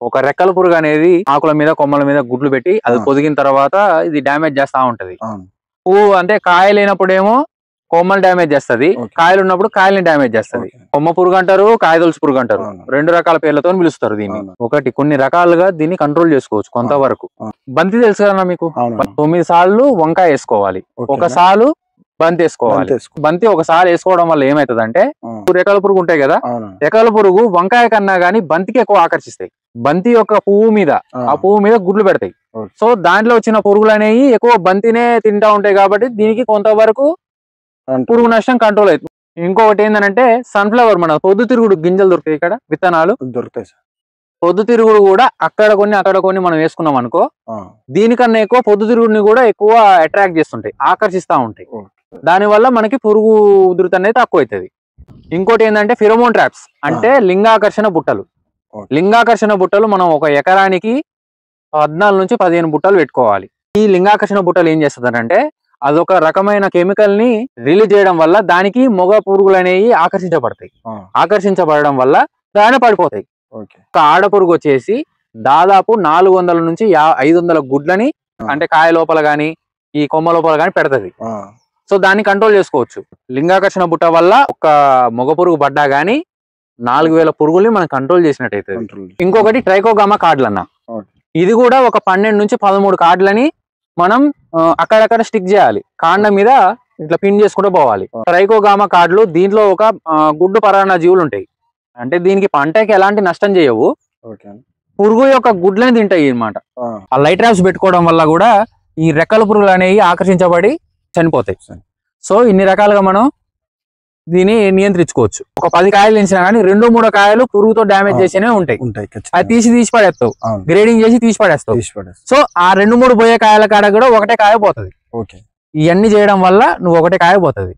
ఒక రెక్కల పురుగు అనేది ఆకుల మీద కొమ్మల మీద గుడ్లు పెట్టి అది పొదిగిన తర్వాత ఇది డ్యామేజ్ చేస్తా ఉంటది. పువ్వు అంటే కాయ లేనప్పుడేమో కొమ్మలు డ్యామేజ్ చేస్తది, కాయలు ఉన్నప్పుడు కాయల్ని డ్యామేజ్ చేస్తది. కొమ్మ పురుగు అంటారు, కాయదొలుసు పురుగు అంటారు, రెండు రకాల పేర్లతో పిలుస్తారు దీన్ని. ఒకటి కొన్ని రకాలుగా దీన్ని కంట్రోల్ చేసుకోవచ్చు కొంతవరకు. బంతి తెలుసు కదా మీకు, 9 సార్లు వంకాయ వేసుకోవాలి, ఒక సాలు బంతి వేసుకోవాలి. బంతి ఒకసారి వేసుకోవడం వల్ల ఏమైతుందంటే రెక్కల పురుగు ఉంటాయి కదా, రెక్కల పురుగు వంకాయ కన్నా గానీ బంతికి ఎక్కువ ఆకర్షిస్తాయి. బంతి యొక్క పువ్వు మీద ఆ పువ్వు మీద గుడ్లు పెడతాయి. సో దాంట్లో వచ్చిన పురుగులు అనేవి ఎక్కువ బంతినే తింటా ఉంటాయి కాబట్టి దీనికి కొంతవరకు పురుగు నష్టం కంట్రోల్ అవుతుంది. ఇంకొకటి ఏంటంటే సన్ఫ్లవర్, మన పొద్దుతిరుగుడు గింజలు దొరుకుతాయి ఇక్కడ, విత్తనాలు దొరుకుతాయి. పొద్దుతిరుగుడు కూడా అక్కడ కొన్ని మనం వేసుకున్నాం అనుకో, దీనికన్నా ఎక్కువ పొద్దుతిరుగుడిని కూడా ఎక్కువ అట్రాక్ట్ చేస్తుంటాయి, ఆకర్షిస్తా ఉంటాయి. దాని వల్ల మనకి పురుగు ఉధృతి అనేది తక్కువ అవుతుంది. ఇంకోటి ఏంటంటే ఫిరోమోన్ ట్రాప్స్, అంటే లింగాకర్షణ బుట్టలు. లింగాకర్షణ బుట్టలు మనం ఒక ఎకరానికి 14 నుంచి 15 బుట్టలు పెట్టుకోవాలి. ఈ లింగాకర్షణ బుట్టలు ఏం చేస్తుందంటే అదొక రకమైన కెమికల్ ని రిలీజ్ చేయడం వల్ల దానికి మొగ పురుగులు అనేవి ఆకర్షించబడతాయి. ఆకర్షించబడడం వల్ల దాని పడిపోతాయి. ఒక ఆడ పురుగు వచ్చేసి దాదాపు 400 నుంచి 500 గుడ్లని అంటే కాయ లోపల గాని ఈ కొమ్మ లోపల గాని పెడతది. సో దాన్ని కంట్రోల్ చేసుకోవచ్చు. లింగాకర్షణ బుట్ట వల్ల ఒక మొగ పురుగు పడ్డా గానీ 4000 పురుగుల్ని మనం కంట్రోల్ చేసినట్టయితే. ఇంకొకటి ట్రైకోగామా కార్డులు అన్న, ఇది కూడా ఒక 12 నుంచి 13 కార్డులని మనం అక్కడక్కడ స్టిక్ చేయాలి, కాండం మీద ఇట్లా పిన్ చేసుకుంటూ పోవాలి. ట్రైకోగామా కార్డులు దీంట్లో ఒక గుడ్డు పరాన్న జీవులు ఉంటాయి, అంటే దీనికి పంటకి ఎలాంటి నష్టం చేయవు, పురుగు యొక్క గుడ్లని తింటాయి అన్నమాట. ఆ లైట్ ట్రాప్స్ పెట్టుకోవడం వల్ల కూడా ఈ రెక్కల పురుగులు అనేవి ఆకర్షించబడి చనిపోతాయి. సో ఇన్ని రకాలుగా మనం దీన్ని నియంత్రించుకోవచ్చు. ఒక 10 కాయలు తెచ్చినా కానీ 2-3 కాయలు పురుగుతో డ్యామేజ్ చేసేనే ఉంటాయి. అది తీసి పడేస్తావు, గ్రేడింగ్ చేసి తీసి పడేస్తావు. సో ఆ 2-3 పోయే కాయల కాడ కూడా ఒకటే కాయ పోతుంది. ఇవన్నీ చేయడం వల్ల నువ్వు ఒకటే కాయ పోతుంది.